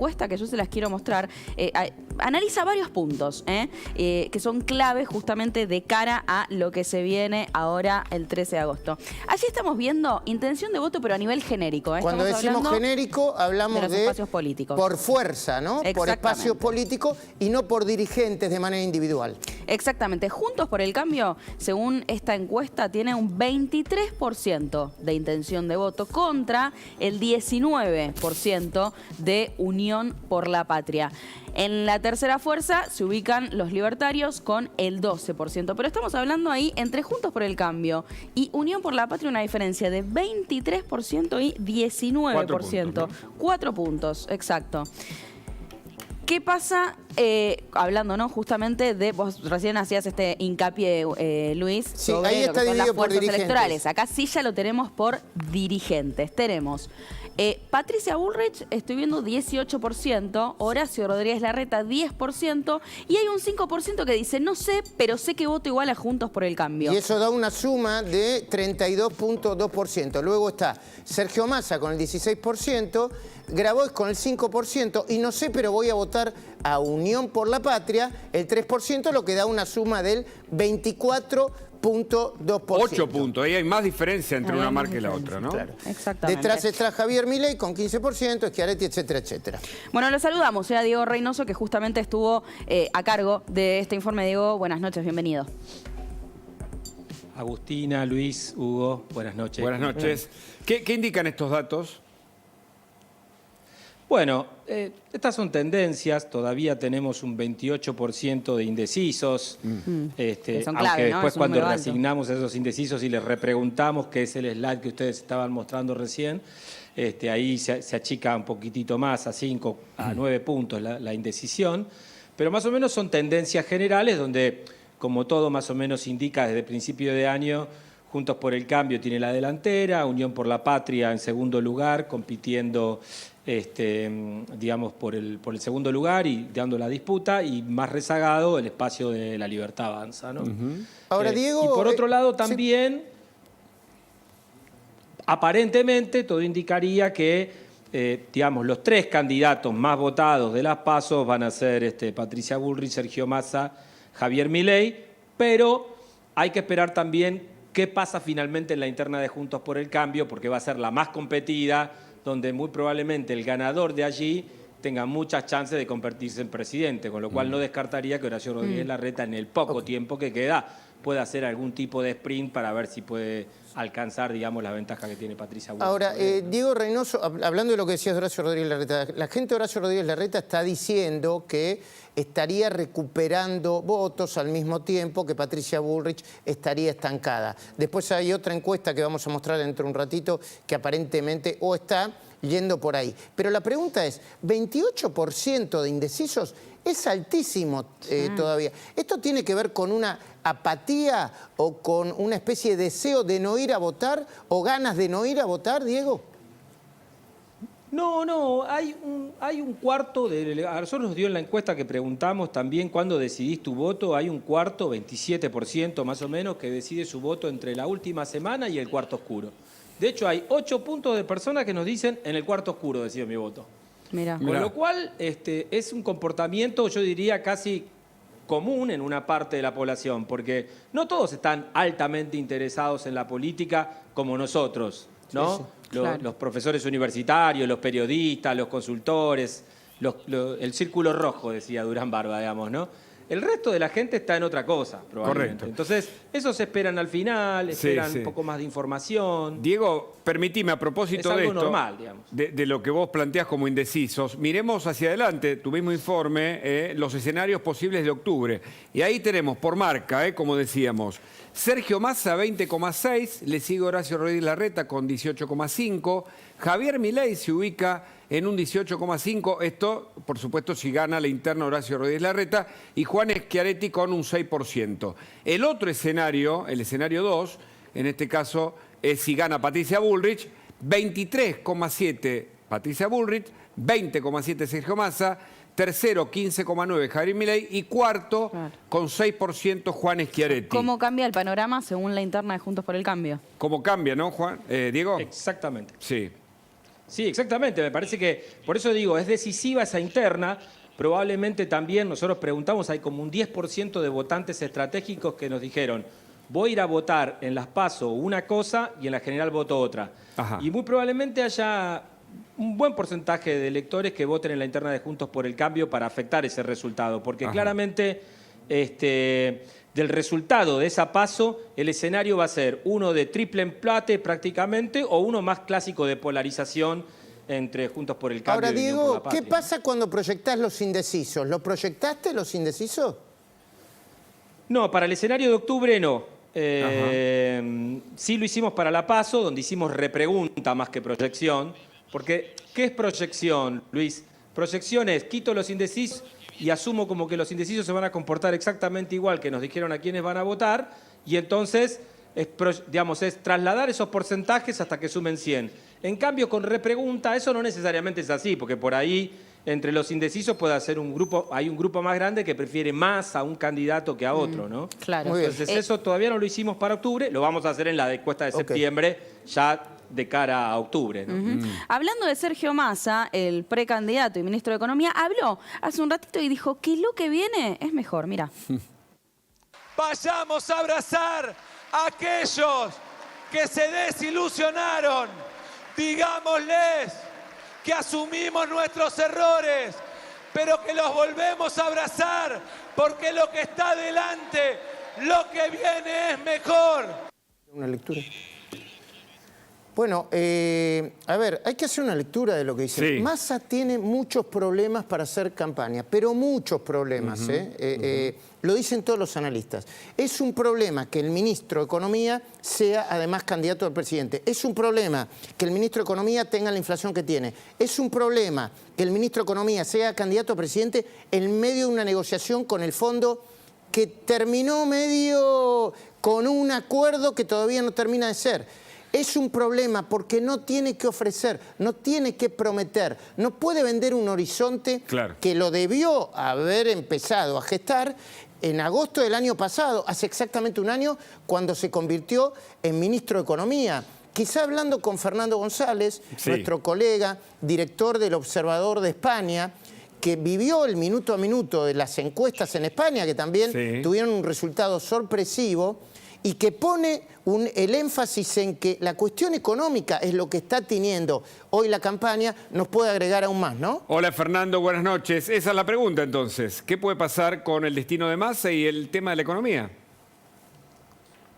encuesta que yo se las quiero mostrar, analiza varios puntos que son claves justamente de cara a lo que se viene ahora el 13 de agosto. Allí estamos viendo intención de voto, pero a nivel genérico. Cuando decimos genérico, hablamos de espacios políticos. Por fuerza, ¿no? Por espacios políticos y no por dirigentes de manera individual. Exactamente. Juntos por el Cambio, según esta encuesta, tiene un 23% de intención de voto contra el 19% de Unión por la Patria. En la tercera fuerza se ubican los libertarios con el 12%. Pero estamos hablando ahí entre Juntos por el Cambio y Unión por la Patria una diferencia de 23% y 19%. 4 puntos, exacto. ¿Qué pasa? Hablando, ¿no? Justamente de, vos recién hacías este hincapié, Luis, sí, sobre ahí está lo que son las fuerzas electorales. Acá sí ya lo tenemos por dirigentes. Tenemos Patricia Bullrich, estoy viendo 18%, Horacio Rodríguez Larreta 10%, y hay un 5% que dice, no sé, pero sé que voto igual a Juntos por el Cambio. Y eso da una suma de 32.2%. Luego está Sergio Massa con el 16%, Grabois con el 5%, y no sé, pero voy a votar a Unión por la Patria, el 3%, lo que da una suma del 24.2%. 8 puntos, ahí hay más diferencia entre una marca y la otra, ¿no? Claro. Exactamente. Detrás está Javier Milei con 15%, Schiaretti, etcétera, etcétera. Bueno, lo saludamos a Diego Reynoso, que justamente estuvo a cargo de este informe. Diego, buenas noches, bienvenido. Agustina, Luis, Hugo, buenas noches. Buenas noches. ¿Qué indican estos datos? Bueno, estas son tendencias, todavía tenemos un 28% de indecisos, Que son aunque clave, ¿no? después Es un cuando número alto. reasignamos a esos indecisos y les repreguntamos, que es el slide que ustedes estaban mostrando recién, ahí se achica un poquitito más, a 5, a 9 puntos la indecisión, pero más o menos son tendencias generales donde, como todo más o menos indica desde principio de año, Juntos por el Cambio tiene la delantera, Unión por la Patria en segundo lugar, compitiendo digamos, por el segundo lugar y dando la disputa, y más rezagado el espacio de La Libertad Avanza, ¿no? Ahora, Diego... Y por otro lado también, aparentemente, todo indicaría que, digamos, los 3 candidatos más votados de las PASO van a ser Patricia Bullrich, Sergio Massa, Javier Milei, pero hay que esperar también qué pasa finalmente en la interna de Juntos por el Cambio, porque va a ser la más competida, donde muy probablemente el ganador de allí tenga muchas chances de convertirse en presidente, con lo cual no descartaría que Horacio Rodríguez Larreta, en el poco tiempo que queda, pueda hacer algún tipo de sprint para ver si puede alcanzar, digamos, la ventaja que tiene Patricia Bullrich. Ahora, Diego Reynoso, hablando de lo que decías de Horacio Rodríguez Larreta, la gente de Horacio Rodríguez Larreta está diciendo que estaría recuperando votos al mismo tiempo que Patricia Bullrich estaría estancada. Después hay otra encuesta que vamos a mostrar dentro de un ratito que aparentemente o está yendo por ahí. Pero la pregunta es, 28% de indecisos es altísimo todavía. ¿Esto tiene que ver con una apatía o con una especie de deseo de no ir a votar o ganas de no ir a votar, Diego? No, hay un cuarto a nosotros nos dio en la encuesta que preguntamos también cuándo decidís tu voto, hay un cuarto, 27% más o menos, que decide su voto entre la última semana y el cuarto oscuro. De hecho, hay 8 puntos de personas que nos dicen en el cuarto oscuro decido mi voto. Mirá. Con lo cual, es un comportamiento, yo diría, casi común en una parte de la población, porque no todos están altamente interesados en la política como nosotros, ¿no? Sí, claro. Los profesores universitarios, los periodistas, los consultores, el círculo rojo, decía Durán Barba, digamos, ¿no? El resto de la gente está en otra cosa, probablemente. Correcto. Entonces, esos esperan al final, esperan un poco más de información. Diego, permitime, a propósito de esto, normal, digamos. De lo que vos planteás como indecisos, miremos hacia adelante, tu mismo informe, los escenarios posibles de octubre. Y ahí tenemos, por marca, como decíamos, Sergio Massa 20,6, le sigue Horacio Rodríguez Larreta con 18,5, Javier Milei se ubica en un 18,5, esto, por supuesto, si gana la interna Horacio Rodríguez Larreta, y Juan Schiaretti con un 6%. El otro escenario, el escenario 2, en este caso, es si gana Patricia Bullrich, 23,7 Patricia Bullrich, 20,7 Sergio Massa, tercero 15,9 Javier Milei y cuarto con 6% Juan Schiaretti. ¿Cómo cambia el panorama según la interna de Juntos por el Cambio? ¿Cómo cambia, no, Juan? ¿Diego? Exactamente. Sí. Sí, exactamente. Me parece que, por eso digo, es decisiva esa interna. Probablemente también, nosotros preguntamos, hay como un 10% de votantes estratégicos que nos dijeron, voy a ir a votar en las PASO una cosa y en la general voto otra. Ajá. Y muy probablemente haya un buen porcentaje de electores que voten en la interna de Juntos por el Cambio para afectar ese resultado, porque claramente del resultado de esa PASO, el escenario va a ser uno de triple empate prácticamente o uno más clásico de polarización entre Juntos por el Cambio Ahora, y Unión por la Diego, Patria. ¿qué pasa cuando proyectás los indecisos? ¿Los proyectaste los indecisos? No, para el escenario de octubre no. Sí lo hicimos para la PASO, donde hicimos repregunta más que proyección. Porque, ¿qué es proyección, Luis? Proyección es, quito los indecisos y asumo como que los indecisos se van a comportar exactamente igual que nos dijeron a quienes van a votar, y entonces es trasladar esos porcentajes hasta que sumen 100. En cambio, con repregunta, eso no necesariamente es así, porque por ahí, entre los indecisos puede ser hay un grupo más grande que prefiere más a un candidato que a otro, ¿no? Claro. Muy bien. Entonces, eso todavía no lo hicimos para octubre, lo vamos a hacer en la encuesta de Ok. septiembre, ya de cara a octubre, ¿no? Hablando de Sergio Massa, el precandidato y ministro de Economía, habló hace un ratito y dijo que lo que viene es mejor. Mira. Vayamos a abrazar a aquellos que se desilusionaron. Digámosles que asumimos nuestros errores, pero que los volvemos a abrazar, porque lo que está delante, lo que viene es mejor. Una lectura. Bueno, a ver, hay que hacer una lectura de lo que dice. Sí. Massa tiene muchos problemas para hacer campaña, pero muchos problemas. Lo dicen todos los analistas. Es un problema que el ministro de Economía sea además candidato al presidente. Es un problema que el ministro de Economía tenga la inflación que tiene. Es un problema que el ministro de Economía sea candidato a presidente en medio de una negociación con el fondo que terminó medio con un acuerdo que todavía no termina de ser. Es un problema porque no tiene que ofrecer, no tiene que prometer, no puede vender un horizonte Claro. que lo debió haber empezado a gestar en agosto del año pasado, hace exactamente un año, cuando se convirtió en ministro de Economía. Quizá hablando con Fernando González, Sí. nuestro colega, director del Observador de España, que vivió el minuto a minuto de las encuestas en España, que también Sí. tuvieron un resultado sorpresivo, y que pone el énfasis en que la cuestión económica es lo que está teniendo hoy la campaña, nos puede agregar aún más, ¿no? Hola Fernando, buenas noches. Esa es la pregunta entonces. ¿Qué puede pasar con el destino de Massa y el tema de la economía?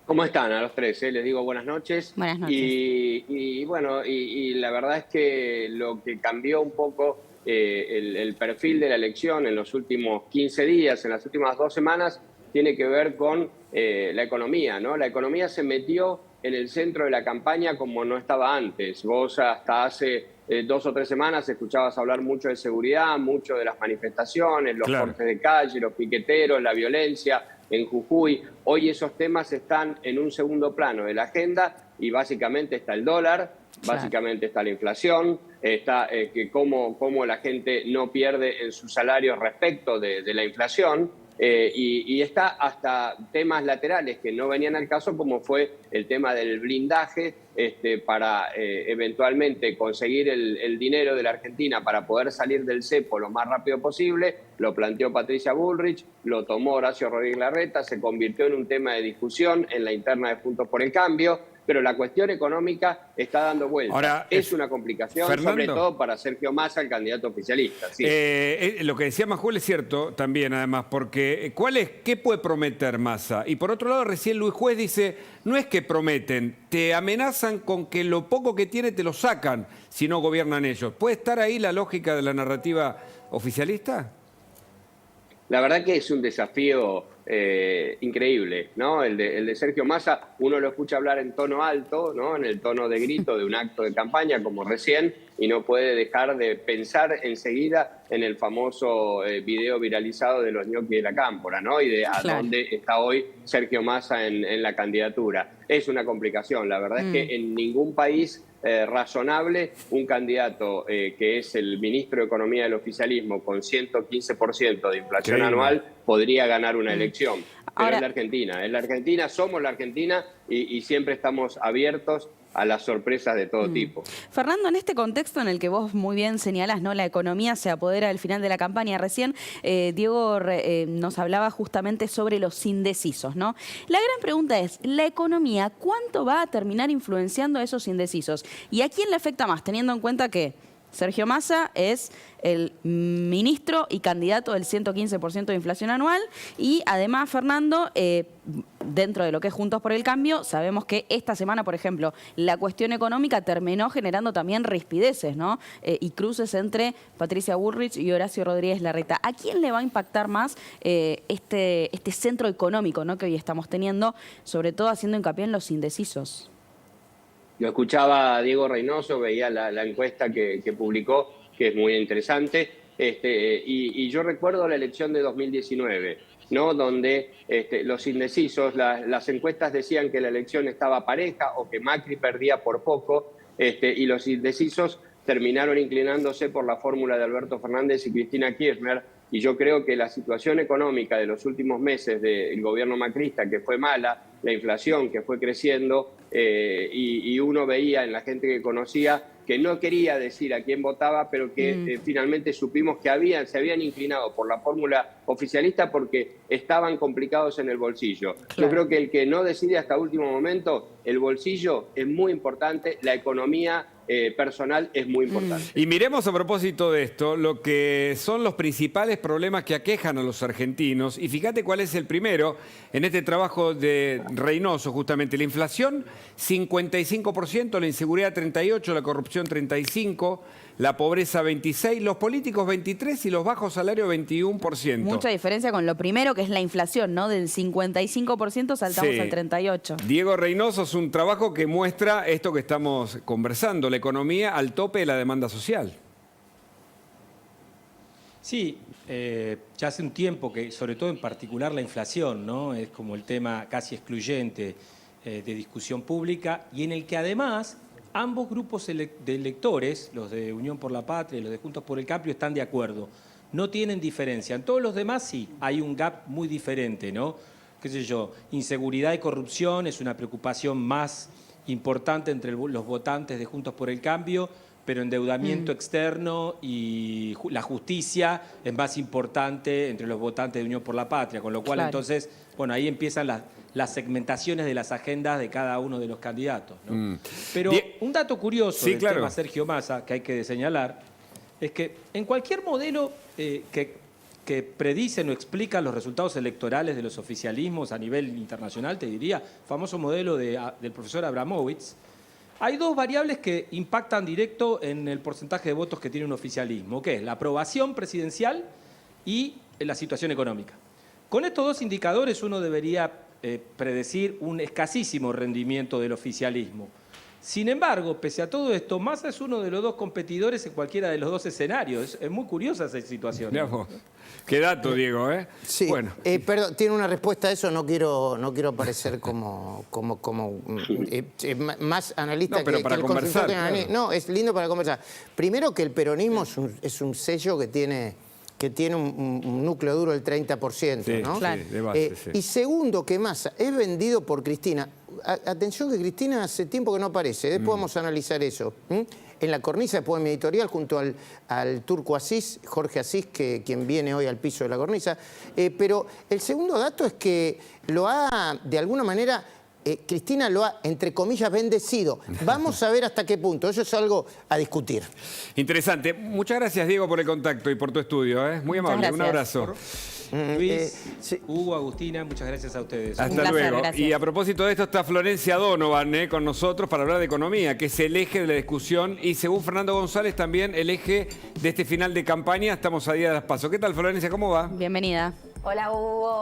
¿Cómo están a los tres? Les digo buenas noches. Buenas noches. Y bueno, y la verdad es que lo que cambió un poco el perfil de la elección en los últimos 15 días, en las últimas 2 semanas, tiene que ver con la economía, ¿no? La economía se metió en el centro de la campaña como no estaba antes. Vos hasta hace 2 o 3 semanas escuchabas hablar mucho de seguridad, mucho de las manifestaciones, los Claro. cortes de calle, los piqueteros, la violencia en Jujuy. Hoy esos temas están en un segundo plano de la agenda y básicamente está el dólar, Claro. básicamente está la inflación, está que cómo la gente no pierde en sus salarios respecto de la inflación. Y está hasta temas laterales que no venían al caso, como fue el tema del blindaje para eventualmente conseguir el dinero de la Argentina para poder salir del cepo lo más rápido posible. Lo planteó Patricia Bullrich, lo tomó Horacio Rodríguez Larreta, se convirtió en un tema de discusión en la interna de Juntos por el Cambio. Pero la cuestión económica está dando vueltas. Ahora, es una complicación, Fernando, sobre todo para Sergio Massa, el candidato oficialista. Sí. Lo que decía Majul es cierto también, además, porque ¿qué puede prometer Massa? Y por otro lado, recién Luis Juez dice, no es que prometen, te amenazan con que lo poco que tiene te lo sacan si no gobiernan ellos. ¿Puede estar ahí la lógica de la narrativa oficialista? La verdad que es un desafío increíble, ¿no? El de Sergio Massa, uno lo escucha hablar en tono alto, ¿no? En el tono de grito de un acto de campaña, como recién, y no puede dejar de pensar enseguida en el famoso video viralizado de los ñoquis de la Cámpora, ¿no? Y de a Claro. dónde está hoy Sergio Massa en la candidatura. Es una complicación, la verdad es que en ningún país razonable un candidato que es el ministro de Economía del oficialismo con 115% de inflación Increíble. anual podría ganar una elección. Pero Ahora- es la Argentina, somos la Argentina y siempre estamos abiertos a las sorpresas de todo tipo. Fernando, en este contexto en el que vos muy bien señalás, ¿no? La economía se apodera del final de la campaña. Recién Diego nos hablaba justamente sobre los indecisos, ¿no? La gran pregunta es, ¿la economía cuánto va a terminar influenciando a esos indecisos? ¿Y a quién le afecta más, teniendo en cuenta que Sergio Massa es el ministro y candidato del 115% de inflación anual y además, Fernando, dentro de lo que es Juntos por el Cambio, sabemos que esta semana, por ejemplo, la cuestión económica terminó generando también rispideces, ¿no? Y cruces entre Patricia Bullrich y Horacio Rodríguez Larreta. ¿A quién le va a impactar más este centro económico, ¿no? que hoy estamos teniendo, sobre todo haciendo hincapié en los indecisos? Lo escuchaba a Diego Reynoso, veía la encuesta que publicó, que es muy interesante, y yo recuerdo la elección de 2019, ¿no? Donde los indecisos, las encuestas decían que la elección estaba pareja o que Macri perdía por poco, y los indecisos terminaron inclinándose por la fórmula de Alberto Fernández y Cristina Kirchner, y yo creo que la situación económica de los últimos meses del gobierno macrista, que fue mala, la inflación que fue creciendo, y uno veía en la gente que conocía que no quería decir a quién votaba, pero que finalmente supimos que se habían inclinado por la fórmula oficialista porque estaban complicados en el bolsillo. Claro. Yo creo que el que no decide hasta último momento, el bolsillo es muy importante, la economía personal es muy importante. Y miremos a propósito de esto, lo que son los principales problemas que aquejan a los argentinos. Y fíjate cuál es el primero en este trabajo de Reynoso, justamente. La inflación, 55%, la inseguridad, 38%, la corrupción, 35%, la pobreza, 26%, los políticos, 23% y los bajos salarios, 21%. Mucha diferencia con lo primero, que es la inflación, ¿no? Del 55% saltamos al 38%. Diego Reynoso, es un trabajo que muestra esto que estamos conversando, la economía al tope de la demanda social. Sí, ya hace un tiempo que, sobre todo en particular la inflación, ¿no? Es como el tema casi excluyente de discusión pública y en el que además ambos grupos de electores, los de Unión por la Patria y los de Juntos por el Cambio, están de acuerdo. No tienen diferencia. En todos los demás sí, hay un gap muy diferente, ¿no? Qué sé yo, inseguridad y corrupción es una preocupación más importante entre los votantes de Juntos por el Cambio, pero endeudamiento externo y la justicia es más importante entre los votantes de Unión por la Patria, con lo cual entonces, bueno, ahí empiezan las segmentaciones de las agendas de cada uno de los candidatos, ¿no? Pero un dato curioso del tema Sergio Massa, que hay que señalar, es que en cualquier modelo que predicen o explican los resultados electorales de los oficialismos a nivel internacional, te diría, famoso modelo del profesor Abramovich, hay dos variables que impactan directo en el porcentaje de votos que tiene un oficialismo, que es la aprobación presidencial y la situación económica. Con estos dos indicadores uno debería predecir un escasísimo rendimiento del oficialismo. Sin embargo, pese a todo esto, Massa es uno de los dos competidores en cualquiera de los dos escenarios. Es muy curiosa esa situación. Qué dato, Diego, ¿eh? Sí, bueno. Perdón, tiene una respuesta a eso, no quiero parecer como más analista no, pero que para el conversar. Claro. No, es lindo para conversar. Primero que el peronismo es un sello que tiene un núcleo duro del 30%, ¿no? Sí, de base, sí. Y segundo, que Massa es vendido por Cristina. Atención que Cristina hace tiempo que no aparece, después vamos a analizar eso. En la cornisa, después de mi editorial, junto al turco Asís, Jorge Asís, quien viene hoy al piso de la cornisa. Pero el segundo dato es que lo ha, de alguna manera, Cristina lo ha, entre comillas, bendecido. Vamos a ver hasta qué punto. Eso es algo a discutir. Interesante. Muchas gracias, Diego, por el contacto y por tu estudio. Muy amable. Un abrazo. Luis, Hugo, Agustina, muchas gracias a ustedes. Hasta luego. Gracias. Y a propósito de esto está Florencia Donovan con nosotros para hablar de economía, que es el eje de la discusión y según Fernando González también el eje de este final de campaña. Estamos a día de las PASO. ¿Qué tal, Florencia? ¿Cómo va? Bienvenida. Hola, Hugo.